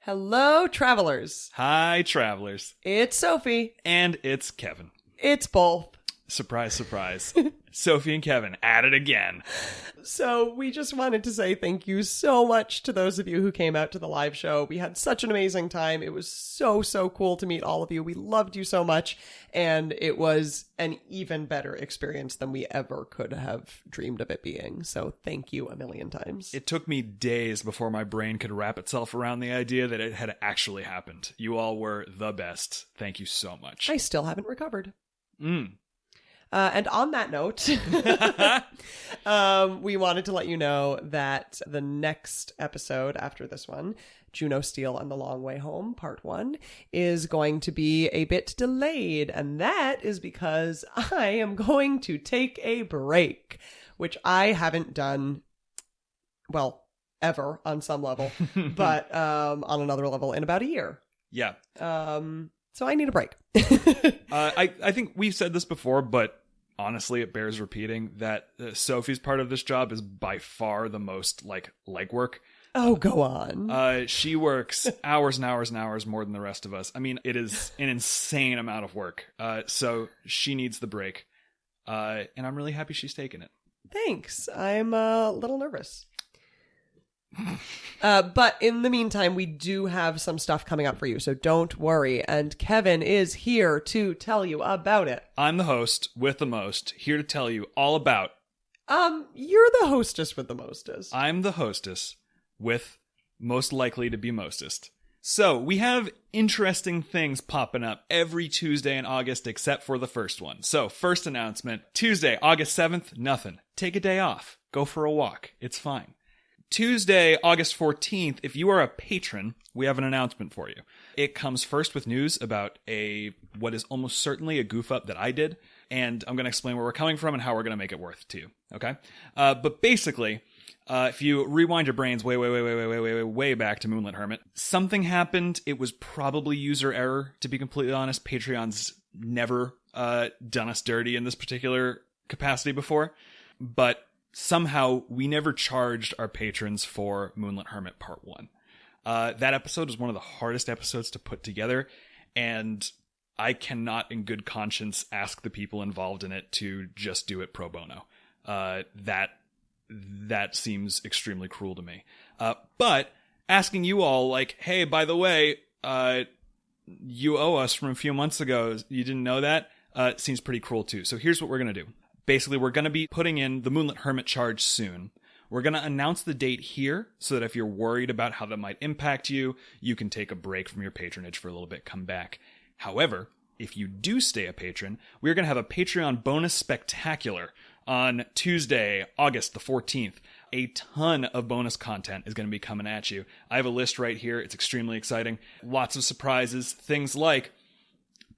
Hello, travelers. Hi, travelers. It's Sophie. And it's Kevin. It's both. Surprise, surprise. Sophie and Kevin at it again. So we just wanted to say thank you so much to those of you who came out to the live show. We had such an amazing time. It was so cool to meet all of you. We loved you so much. And it was an even better experience than we ever could have dreamed of it being. So thank you a million times. It took me days before my brain could wrap itself around the idea that it had actually happened. You all were the best. Thank you so much. I still haven't recovered. Mm. And on that note, we wanted to let you know that the next episode after this one, Juno Steel and the Long Way Home, Part 1, is going to be a bit delayed. And that is because I am going to take a break, which I haven't done, well, ever on some level, but on another level in about a year. Yeah. So I need a break. I think we've said this before, but honestly, it bears repeating that Sophie's part of this job is by far the most legwork. Oh, go on. She works hours and hours and hours more than the rest of us. I mean, it is an insane amount of work. So she needs the break. And I'm really happy she's taken it. Thanks. I'm a little nervous. But in the meantime, we do have some stuff coming up for you, so don't worry. And Kevin is here to tell you about it. I'm the host with the most, here to tell you all about... You're the hostess with the mostest. I'm the hostess with most likely to be mostest. So, we have interesting things popping up every Tuesday in August except for the first one. So, first announcement, Tuesday, August 7th, nothing. Take a day off. Go for a walk. It's fine. Tuesday, August 14th, if you are a patron, we have an announcement for you. It comes first with news about what is almost certainly a goof up that I did, and I'm going to explain where we're coming from and how we're going to make it worth it to you, okay? But basically, if you rewind your brains way back to Moonlit Hermit, something happened. It was probably user error, to be completely honest. Patreon's never done us dirty in this particular capacity before, but somehow, we never charged our patrons for Moonlit Hermit Part 1. That episode was one of the hardest episodes to put together, and I cannot in good conscience ask the people involved in it to just do it pro bono. That seems extremely cruel to me. But asking you all, hey, by the way, you owe us from a few months ago, you didn't know that? Seems pretty cruel too. So here's what we're going to do. Basically, we're going to be putting in the Moonlit Hermit charge soon. We're going to announce the date here so that if you're worried about how that might impact you, you can take a break from your patronage for a little bit, come back. However, if you do stay a patron, we're going to have a Patreon bonus spectacular on Tuesday, August the 14th. A ton of bonus content is going to be coming at you. I have a list right here. It's extremely exciting. Lots of surprises. Things like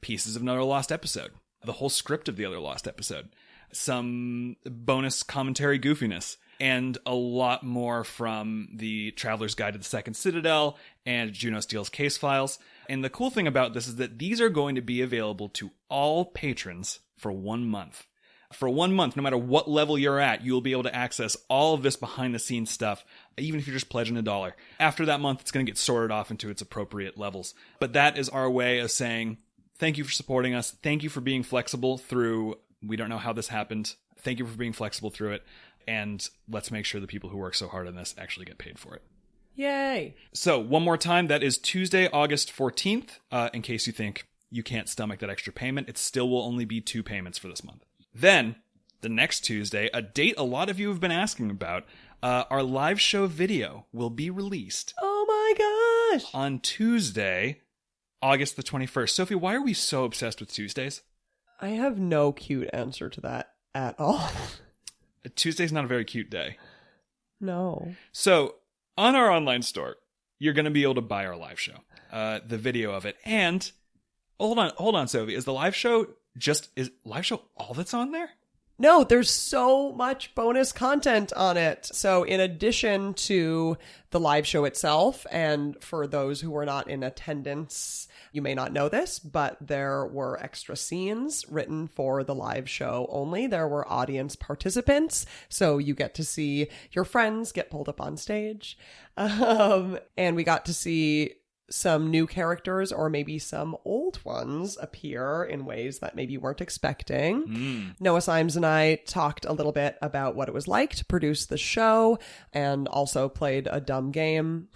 pieces of another lost episode, the whole script of the other lost episode, some bonus commentary goofiness, and a lot more from the Traveler's Guide to the Second Citadel and Juno Steel's case files. And the cool thing about this is that these are going to be available to all patrons for 1 month. For 1 month, no matter what level you're at, you'll be able to access all of this behind-the-scenes stuff, even if you're just pledging $1. After that month, it's going to get sorted off into its appropriate levels. But that is our way of saying, thank you for supporting us. Thank you for being flexible through... We don't know how this happened. Thank you for being flexible through it. And let's make sure the people who work so hard on this actually get paid for it. Yay. So one more time, that is Tuesday, August 14th. In case you think you can't stomach that extra payment, it still will only be 2 payments for this month. Then, the next Tuesday, a date a lot of you have been asking about, our live show video will be released. Oh my gosh. On Tuesday, August the 21st. Sophie, why are we so obsessed with Tuesdays? I have no cute answer to that at all. Tuesday's not a very cute day. No. So, on our online store, you're going to be able to buy our live show, the video of it. And, hold on, Sophie. Is live show all that's on there? No, there's so much bonus content on it. So in addition to the live show itself, and for those who were not in attendance, you may not know this, but there were extra scenes written for the live show only. There were audience participants, so you get to see your friends get pulled up on stage. And we got to see some new characters or maybe some old ones appear in ways that maybe you weren't expecting. Noah Symes and I talked a little bit about what it was like to produce the show and also played a dumb game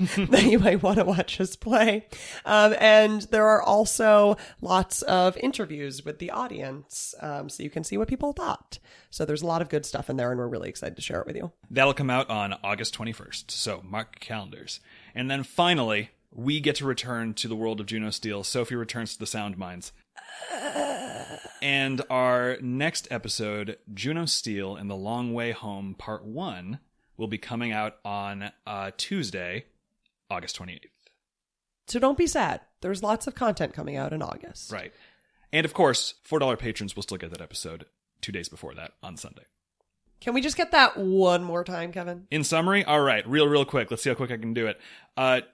that you might want to watch us play. And there are also lots of interviews with the audience, so you can see what people thought. So there's a lot of good stuff in there, and we're really excited to share it with you. That'll come out on August 21st, so mark calendars. And then finally, we get to return to the world of Juno Steel. Sophie returns to the Sound Mines. And our next episode, Juno Steel and the Long Way Home Part 1, will be coming out on Tuesday, August 28th. So don't be sad. There's lots of content coming out in August. Right. And of course, $4 patrons will still get that episode 2 days before that on Sunday. Can we just get that one more time, Kevin? In summary, all right, real quick. Let's see how quick I can do it.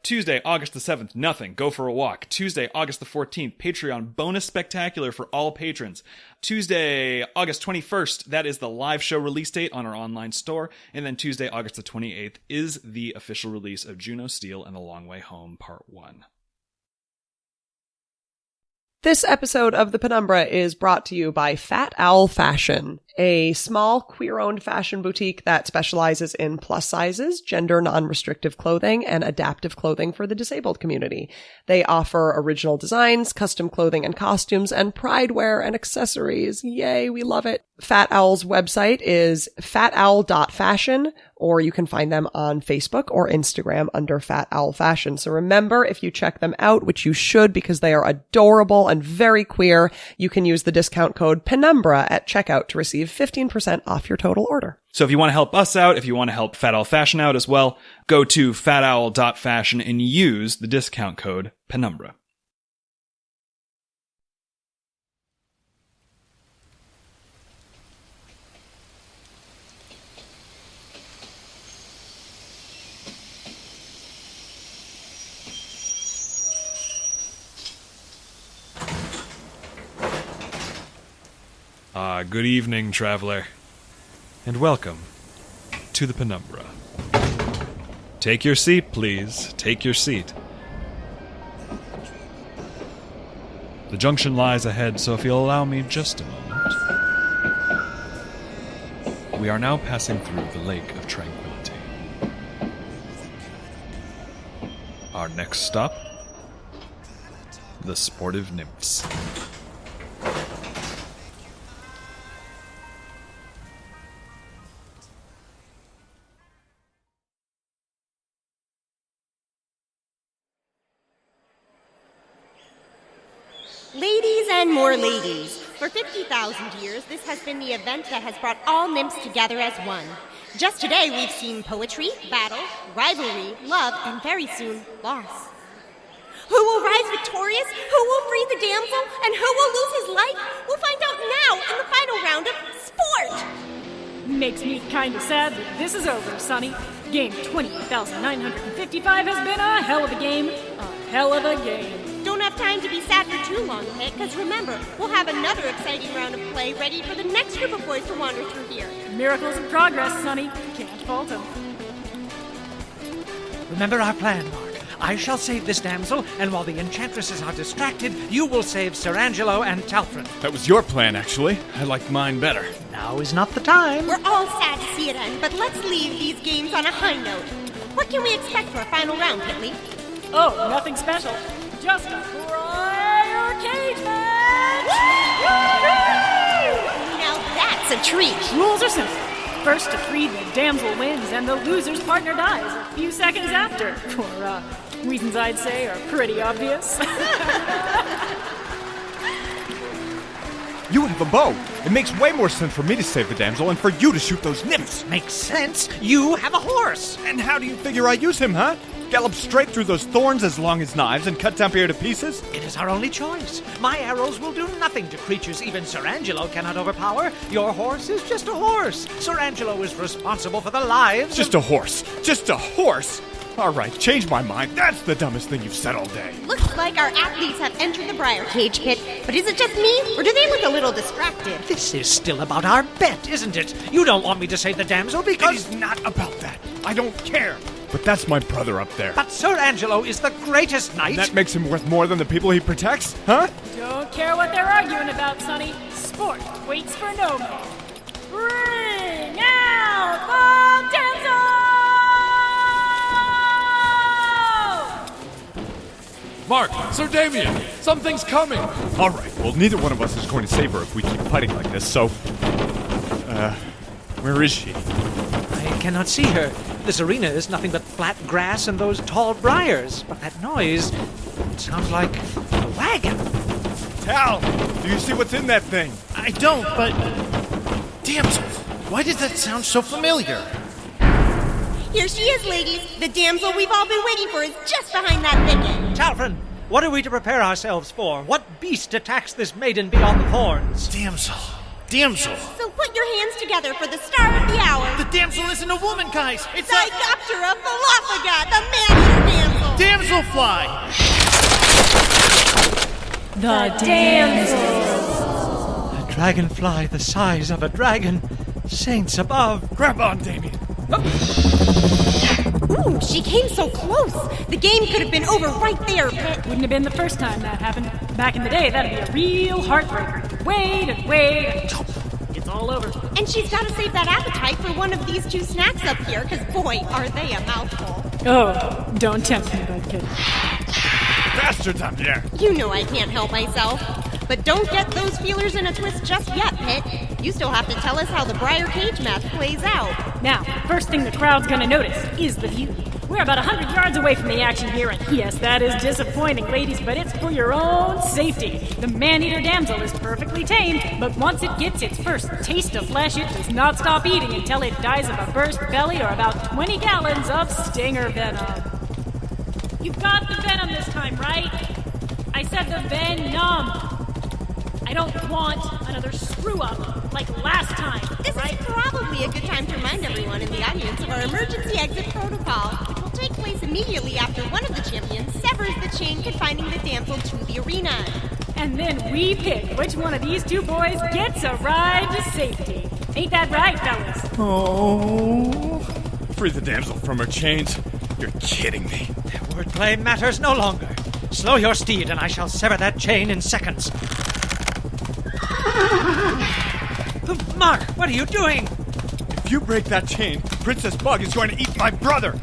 Tuesday, August the 7th, nothing. Go for a walk. Tuesday, August the 14th, Patreon bonus spectacular for all patrons. Tuesday, August 21st, that is the live show release date on our online store. And then Tuesday, August the 28th is the official release of Juno Steel and the Long Way Home Part 1. This episode of The Penumbra is brought to you by Fat Owl Fashion, a small queer-owned fashion boutique that specializes in plus sizes, gender non-restrictive clothing, and adaptive clothing for the disabled community. They offer original designs, custom clothing and costumes, and pride wear and accessories. Yay, we love it. Fat Owl's website is fatowl.fashion, or you can find them on Facebook or Instagram under Fat Owl Fashion. So remember, if you check them out, which you should because they are adorable and very queer, you can use the discount code Penumbra at checkout to receive 15% off your total order. So if you want to help us out, if you want to help Fat Owl Fashion out as well, go to fatowl.fashion and use the discount code Penumbra. Good evening, traveler, and welcome to the Penumbra. Take your seat, please. Take your seat. The junction lies ahead, so if you'll allow me just a moment. We are now passing through the Lake of Tranquility. Our next stop, the Sportive Nymphs. Ladies and more ladies, for 50,000 years, this has been the event that has brought all nymphs together as one. Just today, we've seen poetry, battle, rivalry, love, and very soon, loss. Who will rise victorious? Who will free the damsel? And who will lose his life? We'll find out now in the final round of Sport! Makes me kinda sad that this is over, Sonny. Game 28,955 has been a hell of a game. A hell of a game. Don't have time to be sad for too long, Pet, because remember, we'll have another exciting round of play ready for the next group of boys to wander through here. Miracles of progress, Sonny. Can't fault them. Remember our plan, Mark. I shall save this damsel, and while the enchantresses are distracted, you will save Sir Angelo and Talfrin. That was your plan, actually. I liked mine better. Now is not the time. We're all sad to see it end, but let's leave these games on a high note. What can we expect for a final round, Pitley? Oh, nothing special. Just a briar cage match! Now that's a treat. Rules are simple. First to free the damsel wins, and the loser's partner dies a few seconds after. For reasons I'd say are pretty obvious. You have a bow. It makes way more sense for me to save the damsel and for you to shoot those nymphs. Makes sense. You have a horse. And how do you figure I use him, huh? Gallop straight through those thorns as long as knives and cut Dampier to pieces? It is our only choice. My arrows will do nothing to creatures even Sir Angelo cannot overpower. Your horse is just a horse. Sir Angelo is responsible for the lives Just a horse. Just a horse? All right, change my mind. That's the dumbest thing you've said all day. Looks like our athletes have entered the briar cage pit, but is it just me, or do they look a little distracted? This is still about our bet, isn't it? You don't want me to save the damsel It because... is not about that. I don't care. But that's my brother up there. But Sir Angelo is the greatest knight. That makes him worth more than the people he protects, huh? Don't care what they're arguing about, Sonny. Sport waits for no man. Bring out the Damsel! Mark, Sir Damien, something's coming. All right, well, neither one of us is going to save her if we keep fighting like this, so... where is she? I cannot see her. This arena is nothing but flat grass and those tall briars. But that noise, it sounds like a wagon. Tal, do you see what's in that thing? I don't, but... Damsel, why does that sound so familiar? Here she is, ladies. The damsel we've all been waiting for is just behind that thicket. Talfrin, what are we to prepare ourselves for? What beast attacks this maiden beyond the thorns? Damsel. So put your hands together for the star of the hour. The damsel isn't a woman, guys. It's Didoptera Falafagad, the man-eater damsel. Damselfly. The Damsel! A dragonfly the size of a dragon. Saints above. Grab on, Damien. Ooh, she came so close. The game could have been over right there, Pit. Wouldn't have been the first time that happened. Back in the day, that'd be a real heartbreaker. Wait and wait. It's all over. And she's got to save that appetite for one of these two snacks up here, because boy, are they a mouthful. Oh, don't tempt me, bud kid. Faster, Damien. You know I can't help myself. But don't get those feelers in a twist just yet, Pit. You still have to tell us how the Briar Cage math plays out. Now, first thing the crowd's gonna notice is the view. We're about 100 yards away from the action here, and yes, that is disappointing, ladies, but it's for your own safety. The man-eater damsel is perfectly tame, but once it gets its first taste of flesh, it does not stop eating until it dies of a burst belly or about 20 gallons of stinger venom. You've got the venom this time, right? I said the venom. I don't want another screw-up like last time. This is probably a good time to remind everyone in the audience of our emergency exit protocol, which will take place immediately after one of the champions severs the chain confining the damsel to the arena. And then we pick which one of these two boys gets a ride to safety. Ain't that right, fellas? Oh. Free the damsel from her chains. You're kidding me. Wordplay matters no longer. Slow your steed, and I shall sever that chain in seconds. Mark, what are you doing? If you break that chain, Princess Bug is going to eat my brother.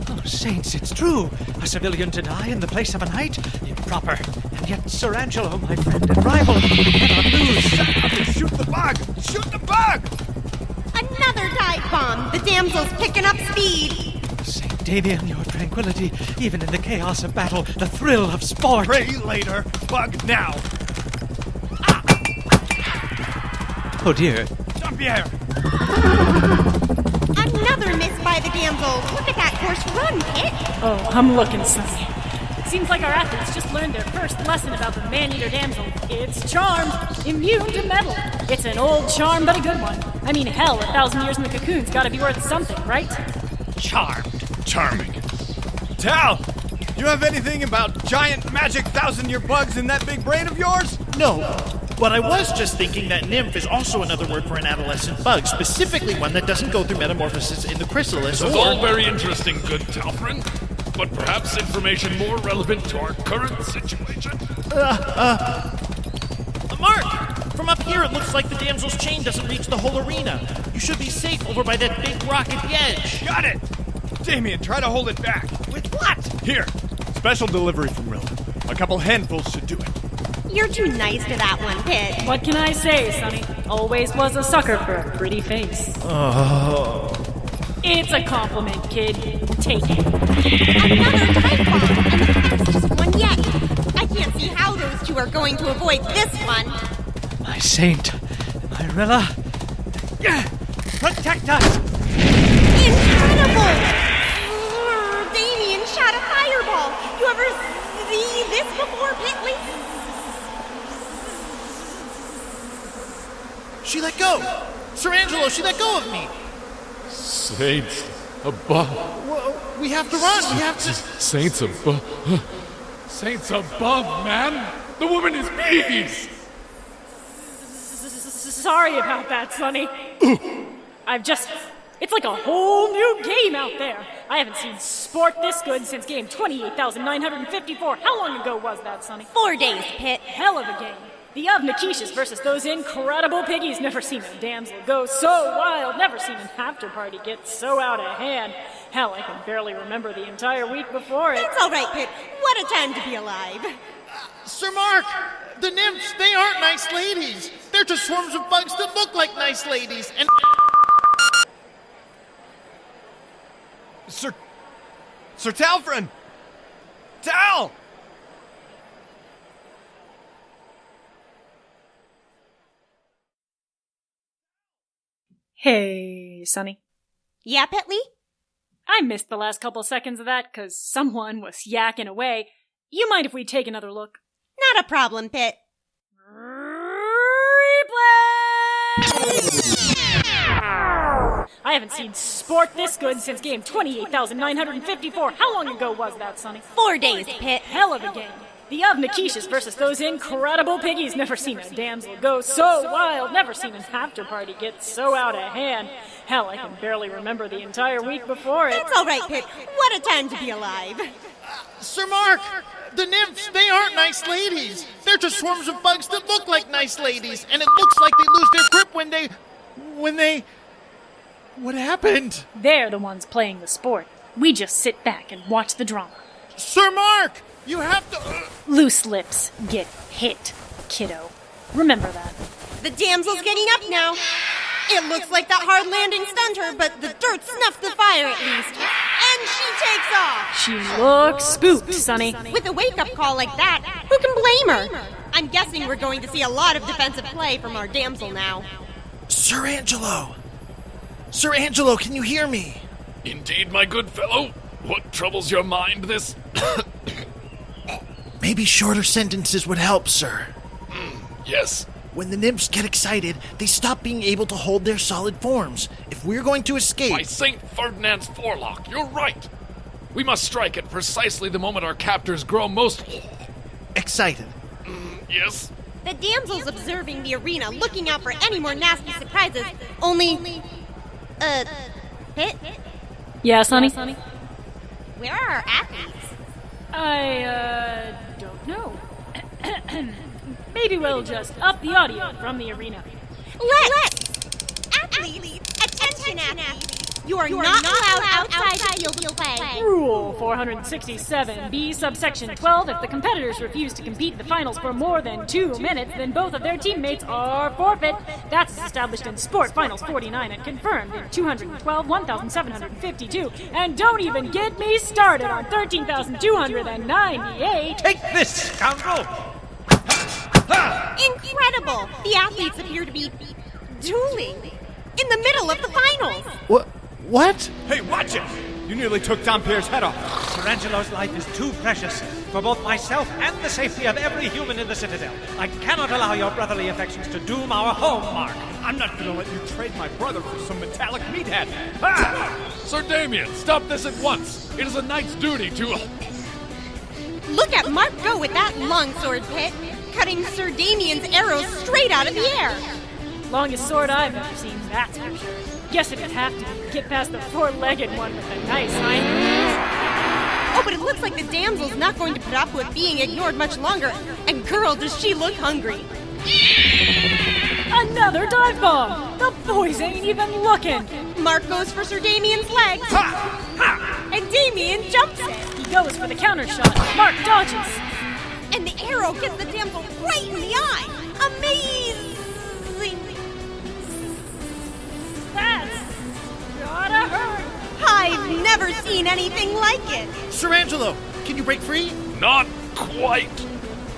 Oh, saints, it's true. A civilian to die in the place of a knight? Improper. And yet Sir Angelo, my friend and rival, cannot lose. Shut up and shoot the bug! Shoot the bug! Another dive bomb! The damsel's picking up speed! Saint Damien, your tranquility, even in the chaos of battle, the thrill of sport. Pray later, bug now. Oh dear. Jean-Pierre! Another miss by the damsel! Look at that course run, Pit! Oh, I'm looking, Sonny. Seems like our athletes just learned their first lesson about the man-eater damsel. It's charmed, immune to metal. It's an old charm, but a good one. I mean, hell, 1,000 years in the cocoon's gotta be worth something, right? Charmed. Charming. Tal! You have anything about giant magic 1,000-year bugs in that big brain of yours? No, but I was just thinking that nymph is also another word for an adolescent bug, specifically one that doesn't go through metamorphosis in the chrysalis. This is all very interesting, good Talfrin, but perhaps information more relevant to our current situation. Mark! From up here, it looks like the damsel's chain doesn't reach the whole arena. You should be safe over by that big rock at the edge. Got it! Damien, try to hold it back. With what? Here, special delivery from Rilla. A couple handfuls should do it. You're too nice to that one, Pit. What can I say, Sonny? Always was a sucker for a pretty face. Oh. It's a compliment, kid. Take it. Another dive bomb, and the fastest one yet. I can't see how those two are going to avoid this one. My saint, my Rilla, protect us! Incredible! Damien shot a fireball. You ever see this before, Pitley? She let go! Sir Angelo, she let go of me! Saints above. Whoa, we have to run! We have to... Saints above. Saints above, man! The woman is pleased! Sorry about that, Sonny. I've just It's like a whole new game out there. I haven't seen sport this good since game 28,954. How long ago was that, Sonny? 4 days, Pit. Hell of a game. The of Nikishas versus those incredible piggies. Never seen a damsel go so wild. Never seen an after party get so out of hand. Hell, I can barely remember the entire week before it. It's all right, Pit. What a time to be alive. Sir Mark, the nymphs, they aren't nice ladies. They're just swarms of bugs that look like nice ladies. And Sir Talfrin! Tal! Hey, Sonny. Yeah, Petley? I missed the last couple seconds of that because someone was yakking away. You mind if we take another look? Not a problem, Pit. Replay! I haven't seen sport this good since game 28,954. How long ago was that, Sonny? 4 days, Pit. Hell of a game. The of Nikishas versus those incredible piggies. Never seen a damsel go so wild. Never seen an after party get so out of hand. Hell, I can barely remember the entire week before it. It's all right, Pit. What a time to be alive. Sir Mark, the nymphs, they aren't nice ladies. They're just swarms of bugs that look like nice ladies. And it looks like they lose their grip when they... What happened? They're the ones playing the sport. We just sit back and watch the drama. Sir Mark, you have to... Loose lips get hit, kiddo. Remember that. The damsel's getting up now. It looks like that hard landing stunned her, but the dirt snuffed the fire at least. And she takes off. She looks spooked, Sonny. With a wake-up call like that, who can blame her? I'm guessing we're going to see a lot of defensive play from our damsel now. Sir Angelo! Sir Angelo, can you hear me? Indeed, my good fellow. What troubles your mind this... Maybe shorter sentences would help, sir. Yes. When the nymphs get excited, they stop being able to hold their solid forms. If we're going to escape... By St. Ferdinand's forelock, you're right. We must strike at precisely the moment our captors grow most... excited. Yes? The damsel's observing the arena, looking out for any more nasty surprises. Only... Pit? Yeah, Sonny? Where are our athletes? I, don't know. Maybe we'll just up the audio from the arena. Let's! Athletes! Attention, athletes! You are not allowed outside the field of play. Rule 467, B subsection 12. If the competitors refuse to compete in the finals for more than 2 minutes, then both of their teammates are forfeit. That's established in Sport Finals 49 and confirmed in 212, 1,752. And don't even get me started on 13,298. Take this, scoundrel! Incredible! The athletes appear to be dueling in the middle of the finals. What? Hey, watch it! You nearly took Dampierre's head off. Sir Angelo's life is too precious for both myself and the safety of every human in the Citadel. I cannot allow your brotherly affections to doom our home, Mark. I'm not gonna let you trade my brother for some metallic meathead. Ah! Sir Damien, stop this at once. It is a knight's duty to... Look at Mark go with that longsword, Pit, cutting Sir Damien's arrows straight out of the air. Longest sword I've ever seen, that's for sure. Guess it'd have to get past the four-legged one with a nice hind. Oh, but it looks like the damsel's not going to put up with being ignored much longer. And girl, does she look hungry. Another dive bomb! The boys ain't even looking! Mark goes for Sir Damien's legs. Ha! Ha! And Damien jumps it. He goes for the counter shot. Mark dodges. And the arrow gets the damsel right in the eye. Amazing! That's gotta hurt! I've never seen anything like it. Sir Angelo, can you break free? Not quite.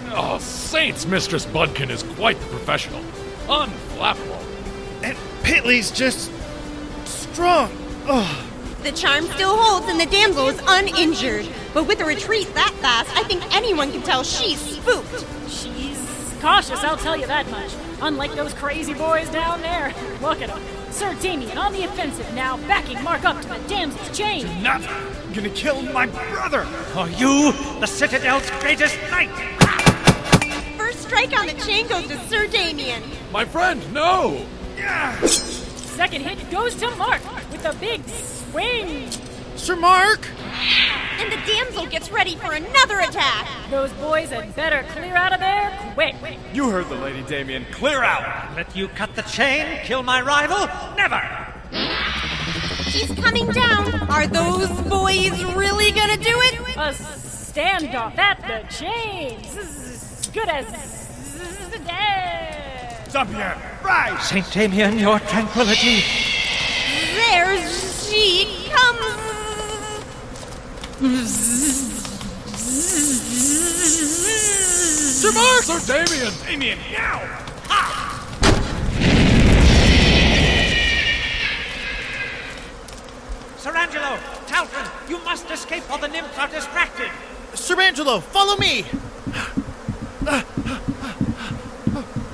Oh, saints, Mistress Budkin is quite the professional. Unflappable. And Pitley's just... strong. Oh. The charm still holds and the damsel is uninjured. But with a retreat that fast, I think anyone can tell she's spooked. She's cautious, I'll tell you that much. Unlike those crazy boys down there. Look at them. Sir Damien on the offensive now, backing Mark up to the damsel's chain. Not gonna kill my brother. Are you the Citadel's greatest knight? First strike on the chain goes to Sir Damien. My friend, no! Second hit goes to Mark. with a big swing. Sir Mark! And the damsel gets ready for another attack. Those boys had better clear out of there quick. You heard the lady, Damien. Clear out! Let you cut the chain, kill my rival? Never! She's coming down. Are those boys really gonna do it? A standoff at the chains. As good as dead. Jean-Pierre, rise! Saint Damien, your tranquility. There she comes. Sir Mark! Sir Damien! Damien, now! Sir Angelo, Talfrin, you must escape while the nymphs are distracted. Sir Angelo, follow me!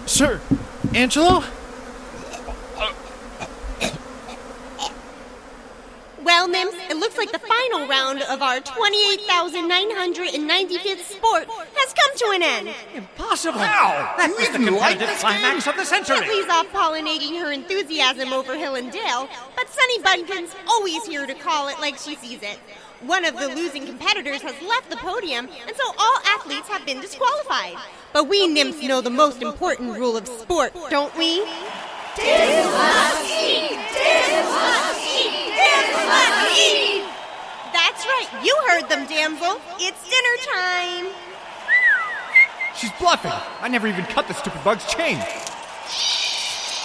Sir Angelo? Well, Nymphs, it looks like the final round of our 28,995th sport has come to an end. Impossible! How? That You was the even like competitive this climax of the century. Ripley's off pollinating her enthusiasm over Hill and Dale, but Sunny Bunkin's always here to call it like she sees it. One of the losing competitors has left the podium, and so all athletes have been disqualified. But we Nymphs know the most important rule of sport, don't we? Dance must eat! Dance must eat! Dance must eat! That's right, you heard them, damsel. It's dinner time. She's bluffing. I never even cut the stupid bug's chain.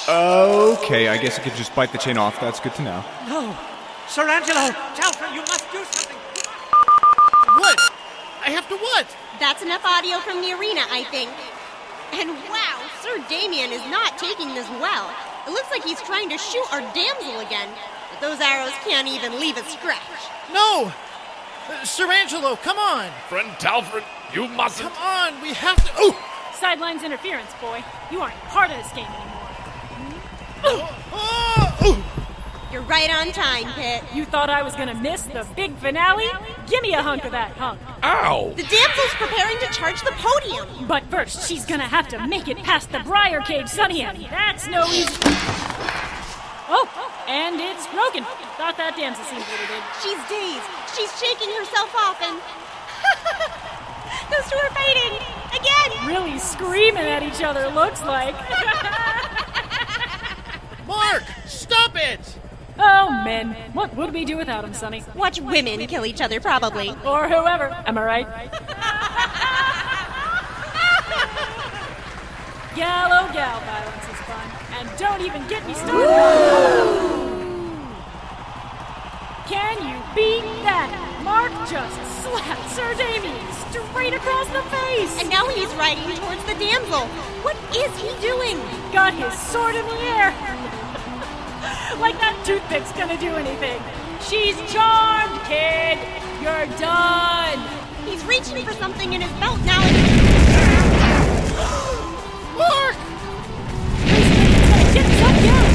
Okay, I guess I could just bite the chain off. That's good to know. No. Sir Angelo, Talfrin, you must do something. What? I have to what? That's enough audio from the arena, I think. And wow, Sir Damien is not taking this well. It looks like he's trying to shoot our damsel again, but those arrows can't even leave a scratch. No! Sir Angelo, come on! Friend Talfrin, you mustn't. Come on, we have to... Oh! Sidelines interference, boy. You aren't part of this game anymore. You're right on time, Pitt. You thought I was gonna miss the big finale? Give me a hunk of that hunk. Ow! The damsel's preparing to charge the podium. But first, she's gonna have to make it past the briar cage, Sunny, and that's no easy... Oh, and it's broken. Thought that damsel seemed what it did. She's dazed. She's shaking herself off and... Those two are fighting! Again! Really screaming at each other, looks like. Mark, stop it! Oh, men. What would we do without them, Sonny? Watch women kill each other, probably. Or whoever. Am I right? Gal, oh gal, violence is fun. And don't even get me started. Can you beat that? Mark just slapped Sir Damien straight across the face. And now he's riding towards the damsel. What is he doing? Got his sword in the air. Like that toothpick's gonna do anything. She's charmed, kid. You're done. He's reaching for something in his belt now. Mark! Get some down.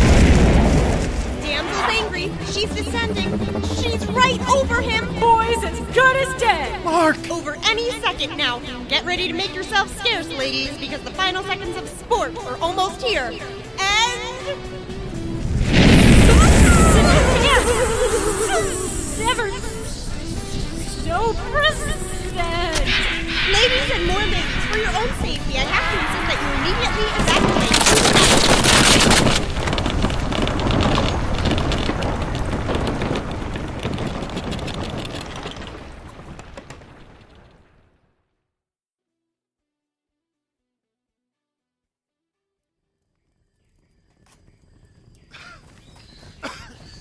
Damsel's angry. She's descending. She's right over him. Boy's as good as dead. Mark! Over any second now. Get ready to make yourselves scarce, ladies, because the final seconds of sport are almost here. And... Never so persistent. Ladies and more mates, for your own safety, I have to insist that you immediately evacuate.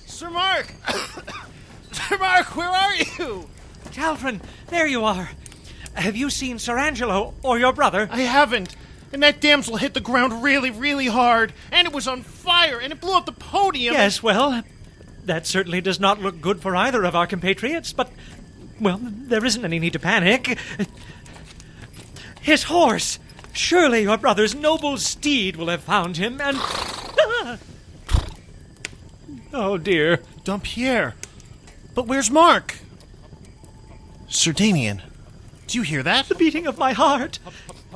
Sir Mark! Sir Mark, where are you? Talfrin, there you are. Have you seen Sir Angelo or your brother? I haven't. And that damsel hit the ground really, really hard. And it was on fire, and it blew up the podium. Yes, well, that certainly does not look good for either of our compatriots, but, well, there isn't any need to panic. His horse! Surely your brother's noble steed will have found him, and... Oh, dear. Dampierre. But where's Mark? Sir Damien, Do you hear that? The beating of my heart.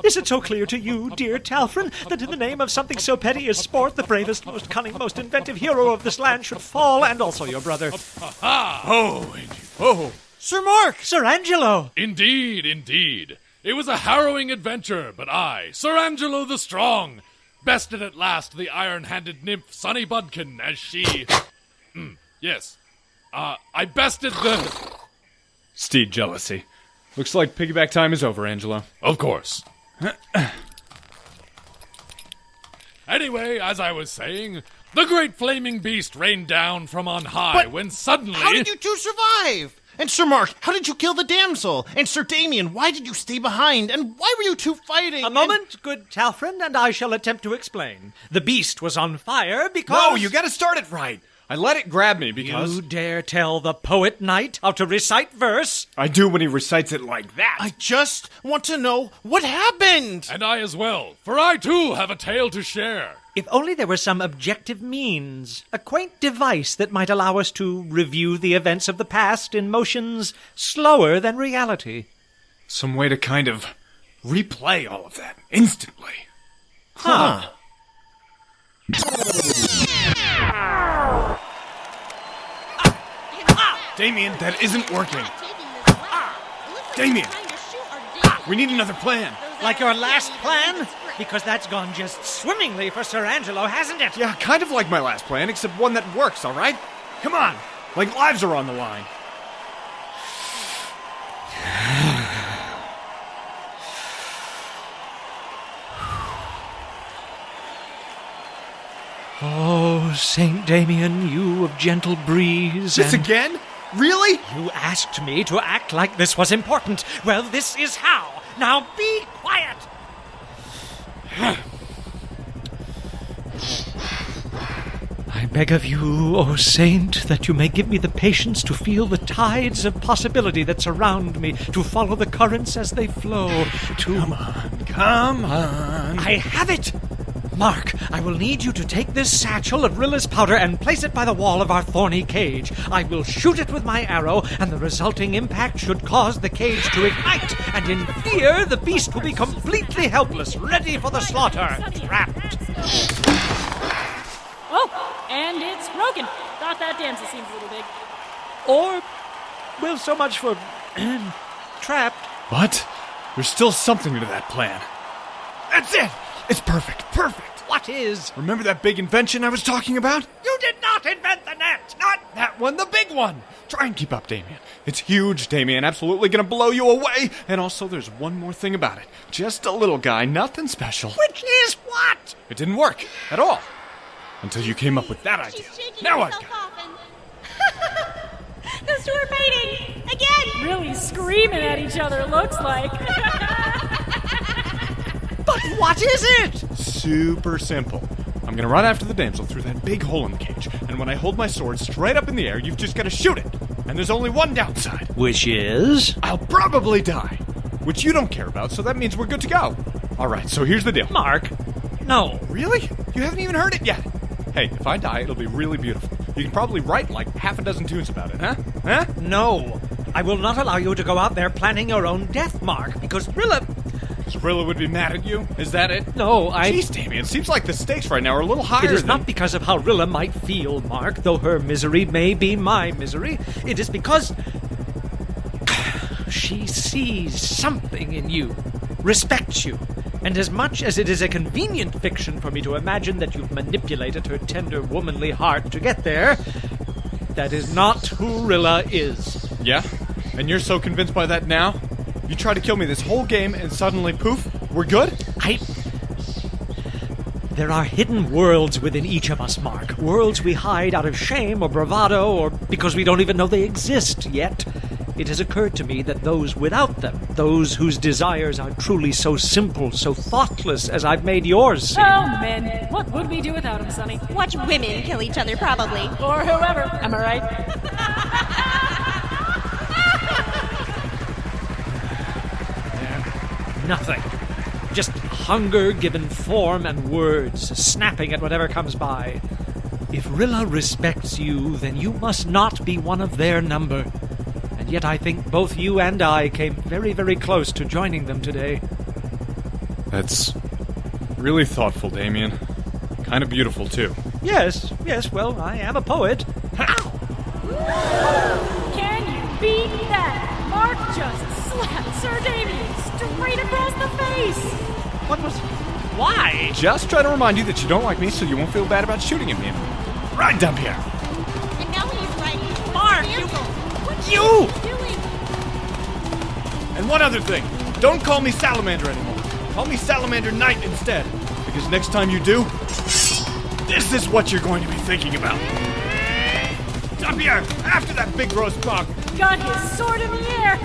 Is it so clear to you, dear Talfrin, that in the name of something so petty as sport, the bravest, most cunning, most inventive hero of this land should fall, and also your brother? Oh, Sir Mark! Sir Angelo! indeed, indeed. It was a harrowing adventure, but I, Sir Angelo the Strong, bested at last the iron-handed nymph Sunny Budkin as she... yes. I bested the... Steed jealousy. Looks like piggyback time is over, Angelo. Of course. Anyway, as I was saying, the great flaming beast rained down from on high when suddenly... How did you two survive? And Sir Mark, how did you kill the damsel? And Sir Damien, why did you stay behind? And why were you two fighting? A moment, good Talfrin, and I shall attempt to explain. The beast was on fire because... No, you gotta start it right. I let it grab me because... You dare tell the poet knight how to recite verse? I do when he recites it like that. I just want to know what happened. And I as well, for I too have a tale to share. If only there were some objective means, a quaint device that might allow us to review the events of the past in motions slower than reality. Some way to kind of replay all of that instantly. Huh. Damien, that isn't working. Damien, we need another plan. Like your last plan? Because that's gone just swimmingly for Sir Angelo, hasn't it? Yeah, kind of like my last plan, except one that works, all right? Come on, like lives are on the line. Oh, Saint Damien, you of gentle breeze. This again? Really? You asked me to act like this was important. Well, this is how. Now be quiet. I beg of you, O Saint, that you may give me the patience to feel the tides of possibility that surround me, to follow the currents as they flow, to... Come on. I have it! Mark, I will need you to take this satchel of Rilla's powder and place it by the wall of our thorny cage. I will shoot it with my arrow, and the resulting impact should cause the cage to ignite, and in fear, the beast will be completely helpless, ready for the slaughter, trapped. Oh, and it's broken. Thought that damsel seemed a little big. Or, well, so much for trapped. But there's still something to that plan. That's it! It's perfect. What is? Remember that big invention I was talking about? You did not invent the net! Not that one, the big one! Try and keep up, Damien. It's huge, Damien. Absolutely gonna blow you away. And also, there's one more thing about it. Just a little guy, nothing special. Which is what? It didn't work at all. Until you came up with that idea. Now I've got it. Those two are fighting again. Really screaming at each other, looks like. But what is it? Super simple. I'm gonna run after the damsel through that big hole in the cage, and when I hold my sword straight up in the air, you've just gotta shoot it. And there's only one downside. Which is? I'll probably die. Which you don't care about, so that means we're good to go. Alright, so here's the deal. Mark, no. Really? You haven't even heard it yet. Hey, if I die, it'll be really beautiful. You can probably write like half a dozen tunes about it, huh? Huh? No. I will not allow you to go out there planning your own death, Mark, because Rilla... Rilla would be mad at you? Is that it? No, Jeez, Damien, seems like the stakes right now are a little higher It is not because of how Rilla might feel, Mark, though her misery may be my misery. It is because... she sees something in you, respects you, and as much as it is a convenient fiction for me to imagine that you've manipulated her tender, womanly heart to get there, that is not who Rilla is. Yeah? And you're so convinced by that now? You try to kill me this whole game and suddenly, poof, we're good? There are hidden worlds within each of us, Mark. Worlds we hide out of shame or bravado or because we don't even know they exist yet. It has occurred to me that those without them, those whose desires are truly so simple, so thoughtless as I've made yours seem. Oh, men. What would we do without them, Sonny? Watch women kill each other, probably. Or whoever. Am I right? Nothing. Just hunger given form and words, snapping at whatever comes by. If Rilla respects you, then you must not be one of their number. And And yet I think both you and I came very, very close to joining them today. That's really thoughtful, Damien. Kind of beautiful, too. Yes, well, I am a poet. Can you beat that? Mark just slapped Sir Damien straight across the face. What was... Why? Just try to remind you that you don't like me so you won't feel bad about shooting at me. Right down here. And now he's riding Mark, Damsel. What's you! he doing? And one other thing. Don't call me Salamander anymore. Call me Salamander Knight instead. Because next time you do, this is what you're going to be thinking about. Up here! After that big roast bug! Got his sword in the air.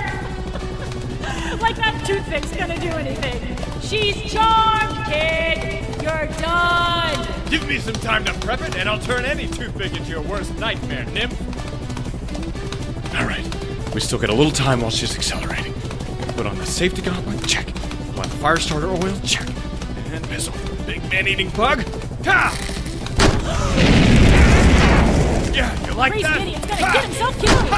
Like that toothpick's gonna do anything. She's charmed, kid. You're done. Give me some time to prep it, and I'll turn any toothpick into your worst nightmare, Nymph. Alright, we still got a little time while she's accelerating. Put on the safety gauntlet, check. Apply the fire starter oil, check. And missile. Big man-eating bug. Ha! Yeah, you like Crazy that? idiot's gonna get himself killed.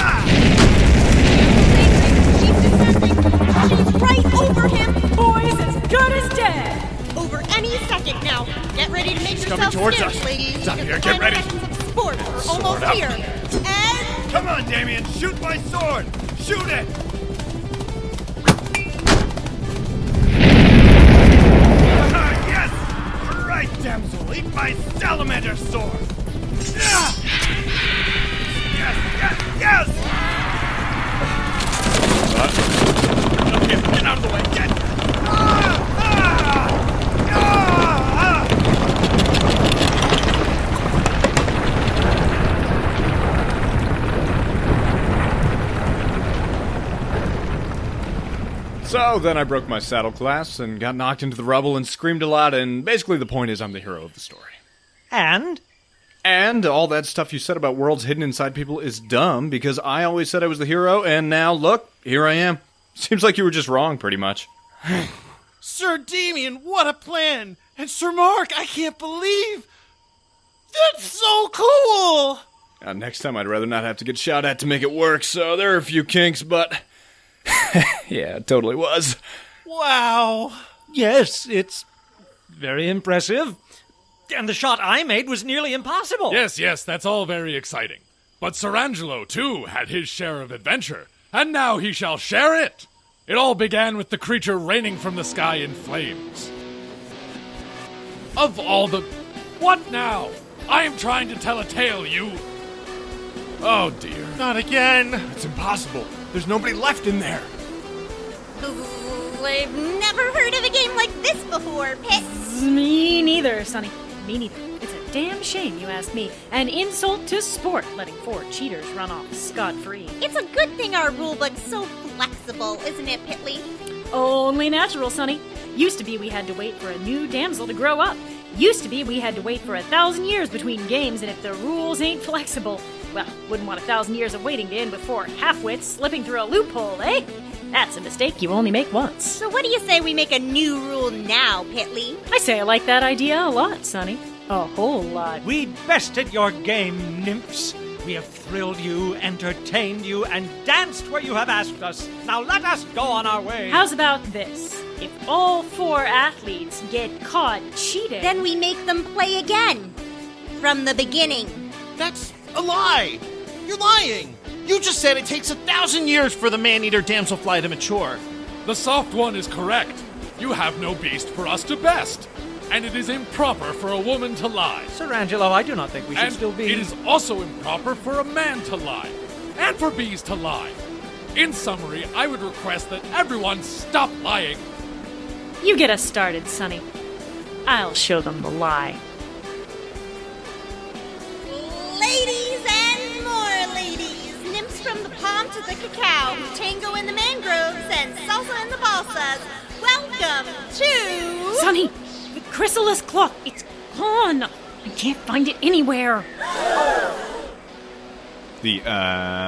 She's right over him. Boy's as good as dead. Over any second now. Get ready to make She's yourself coming towards scarce, us. ladies. Stop because here, the get final ready. seconds of sport are almost up. here. And Come on, Damien, shoot my sword! Shoot it! Yes! Right, Damsel, eat my salamander sword! Yes, yes, yes! Okay, get out of the way, get! So then I broke my saddle clasp and got knocked into the rubble and screamed a lot, and basically the point is I'm the hero of the story. And? And all that stuff you said about worlds hidden inside people is dumb, because I always said I was the hero, and now, look, here I am. Seems like you were just wrong, pretty much. Sir Damien, what a plan! And Sir Mark, I can't believe... That's so cool! Next time I'd rather not have to get shot at to make it work, so there are a few kinks, but... yeah, it totally was. Wow. Yes, it's very impressive. And the shot I made was nearly impossible. Yes, that's all very exciting. But Sir Angelo, too, had his share of adventure, and now he shall share it. It all began with the creature raining from the sky in flames. Of all the... What now? I am trying to tell a tale, you... Oh, dear. Not again. It's impossible. There's nobody left in there. I've never heard of a game like this before, Pit. Me neither, Sonny. Me neither. It's a damn shame, you ask me. An insult to sport, letting 4 cheaters run off scot-free. It's a good thing our rulebook's so flexible, isn't it, Pitley? Only natural, Sonny. Used to be we had to wait for a new damsel to grow up. Used to be we had to wait for 1,000 years between games, and if the rules ain't flexible, well, wouldn't want 1,000 years of waiting to end with 4 half-wits slipping through a loophole, eh? That's a mistake you only make once. So what do you say we make a new rule now, Pitley? I say I like that idea a lot, Sonny. A whole lot. We bested your game, nymphs. We have thrilled you, entertained you, and danced where you have asked us. Now let us go on our way. How's about this? If all 4 athletes get caught cheating... Then we make them play again. From the beginning. That's a lie. You're lying. You just said it takes 1,000 years for the man-eater damselfly to mature. The soft one is correct. You have no beast for us to best. And it is improper for a woman to lie. Sir Angelo, I do not think we should And still be... it is also improper for a man to lie. And for bees to lie. In summary, I would request that everyone stop lying. You get us started, Sonny. I'll show them the lie. Ladies and more ladies, nymphs from the palm to the cacao, tango in the mangroves, and salsa in the balsas. Welcome to... Sonny, the chrysalis clock, it's gone. I can't find it anywhere. The,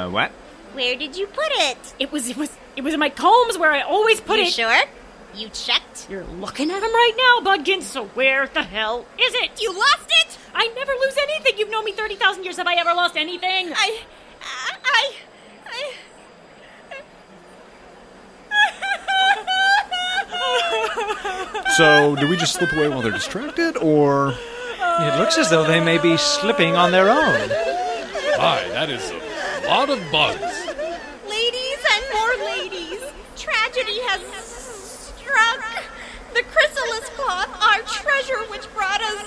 what? Where did you put it? It was in my combs where I always put You it. sure? You checked? You're looking at them right now, Budkin, so where the hell is it? You lost it? I never lose anything. You've known me 30,000 years. Have I ever lost anything? So, do we just slip away while they're distracted, or... It looks as though they may be slipping on their own. My, that is a lot of bugs. Ladies and more ladies, tragedy has struck. The chrysalis cloth, our treasure which brought us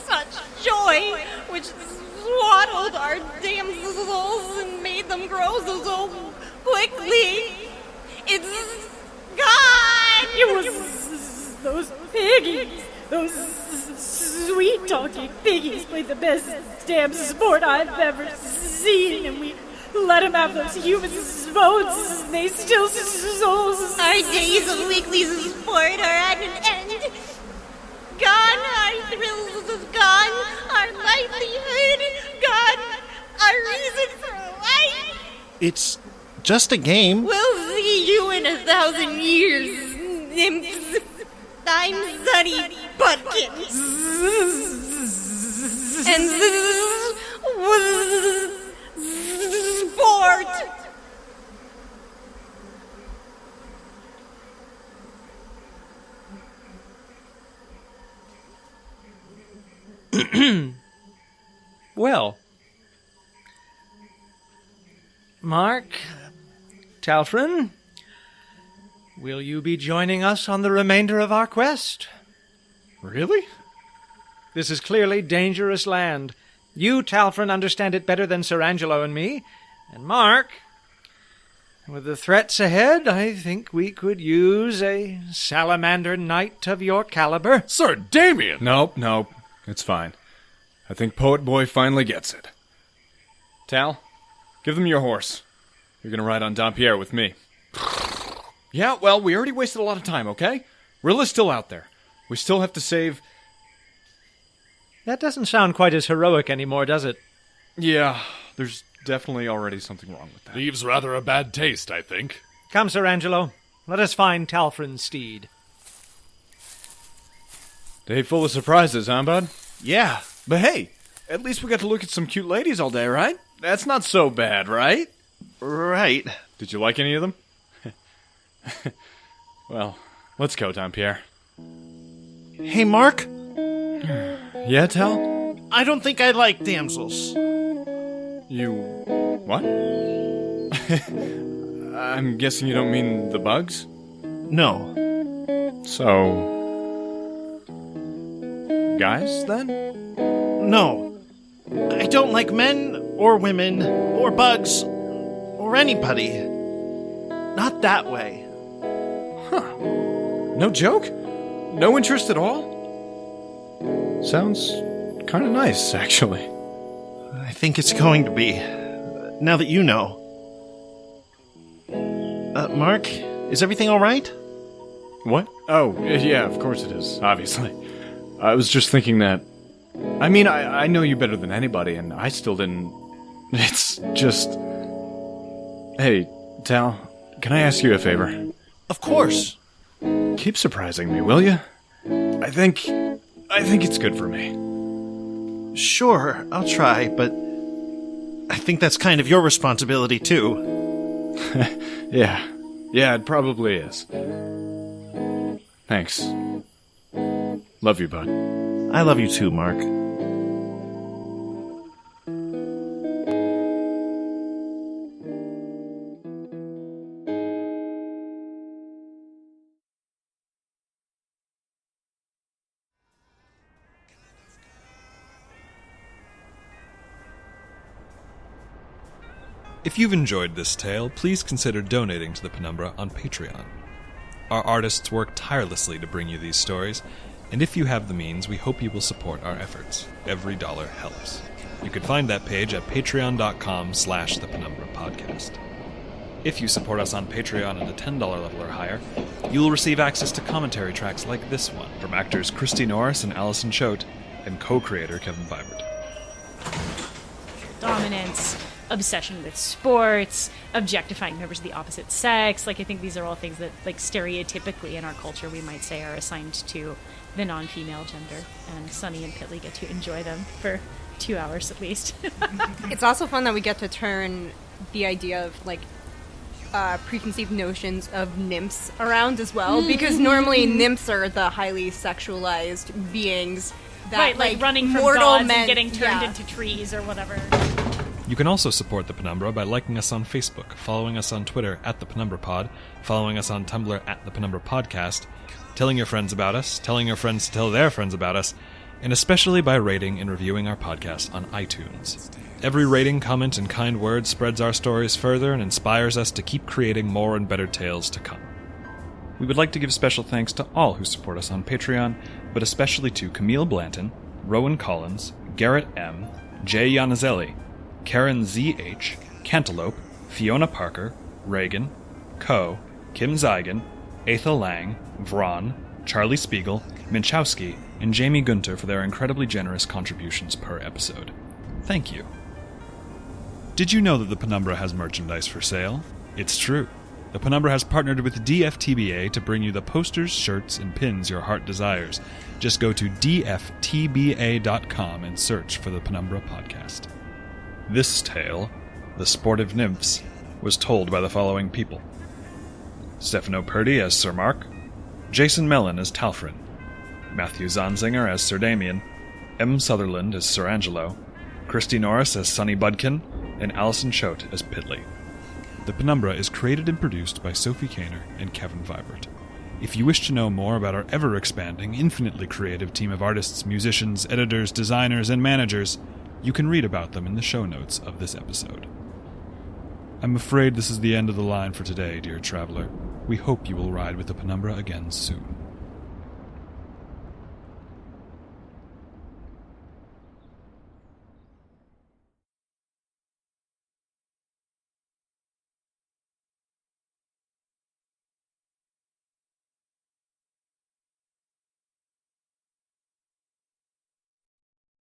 such joy, which swaddled our damsels and made them grow so quickly. It's gone! It was those piggies. Those sweet-talking piggies played the best damn sport I've ever seen, and we let them have those human votes, and they still sold. Our days of weekly sport are at an end. Gone, our thrills gone, our livelihood gone, our reason for life. It's just a game. We'll see you in 1,000 years, nymphs. I'm Sunny Budkins. And this was sport. Well, Mark, Talfrin, will you be joining us on the remainder of our quest? Really? This is clearly dangerous land. You, Talfrin, understand it better than Sir Angelo and me. And Mark, with the threats ahead, I think we could use a salamander knight of your caliber. Sir Damien! Nope. It's fine. I think Poet Boy finally gets it. Tal, give them your horse. You're gonna ride on Dampierre with me. Yeah, well, we already wasted a lot of time, okay? Rilla's still out there. We still have to save... That doesn't sound quite as heroic anymore, does it? Yeah, there's definitely already something wrong with that. Leaves rather a bad taste, I think. Come, Sir Angelo. Let us find Talfrin's steed. Day full of surprises, huh, bud? Yeah. But hey, at least we got to look at some cute ladies all day, right? That's not so bad, right? Right. Did you like any of them? Well, let's go, Dampierre. Hey, Mark. Yeah, Tal? I don't think I like damsels. You... what? I'm guessing you don't mean the bugs? No. So... guys, then? No. I don't like men, or women, or bugs, or anybody. Not that way. No joke? No interest at all? Sounds kind of nice, actually. I think it's going to be. Now that you know. Mark, is everything all right? What? Oh, yeah, of course it is, obviously. I was just thinking that... I mean, I know you better than anybody, and I still didn't... It's just... Hey, Tal, can I ask you a favor? Of course. Keep surprising me, will you? I think it's good for me. Sure, I'll try, but I think that's kind of your responsibility, too. Yeah, it probably is. Thanks. Love you, bud. I love you too, Mark. If you've enjoyed this tale, please consider donating to the Penumbra on Patreon. Our artists work tirelessly to bring you these stories, and if you have the means, we hope you will support our efforts. Every dollar helps. You can find that page at patreon.com/The Penumbra Podcast. If you support us on Patreon at the $10 level or higher, you will receive access to commentary tracks like this one from actors Christy Norris and Allison Choate and co-creator Kevin Vibert. Dominance, obsession with sports, objectifying members of the opposite sex. Like, I think these are all things that, like, stereotypically in our culture we might say are assigned to the non-female gender. And Sunny and Pitley get to enjoy them for 2 hours at least. It's also fun that we get to turn the idea of, like, preconceived notions of nymphs around as well, because normally nymphs are the highly sexualized beings that Right, like running from mortal gods men and getting turned yeah. into trees or whatever. You can also support the Penumbra by liking us on Facebook, following us on Twitter at the Penumbra Pod, following us on Tumblr at the Penumbra Podcast, telling your friends about us, telling your friends to tell their friends about us, and especially by rating and reviewing our podcast on iTunes. Every rating, comment, and kind word spreads our stories further and inspires us to keep creating more and better tales to come. We would like to give special thanks to all who support us on Patreon, but especially to Camille Blanton, Rowan Collins, Garrett M., Jay Yanazelli, Karen Z.H., Cantaloupe, Fiona Parker, Reagan, Ko, Kim Zeigen, Atha Lang, Vron, Charlie Spiegel, Minchowski, and Jamie Gunter for their incredibly generous contributions per episode. Thank you. Did you know that the Penumbra has merchandise for sale? It's true. The Penumbra has partnered with DFTBA to bring you the posters, shirts, and pins your heart desires. Just go to dftba.com and search for the Penumbra Podcast. This tale, The Sportive Nymphs, was told by the following people. Stefano Purdy as Sir Mark, Jason Mellon as Talfrin, Matthew Zanzinger as Sir Damien, M. Sutherland as Sir Angelo, Christy Norris as Sonny Budkin, and Alison Choate as Pitley. The Penumbra is created and produced by Sophie Kaner and Kevin Vibert. If you wish to know more about our ever-expanding, infinitely creative team of artists, musicians, editors, designers, and managers, you can read about them in the show notes of this episode. I'm afraid this is the end of the line for today, dear traveler. We hope you will ride with the Penumbra again soon.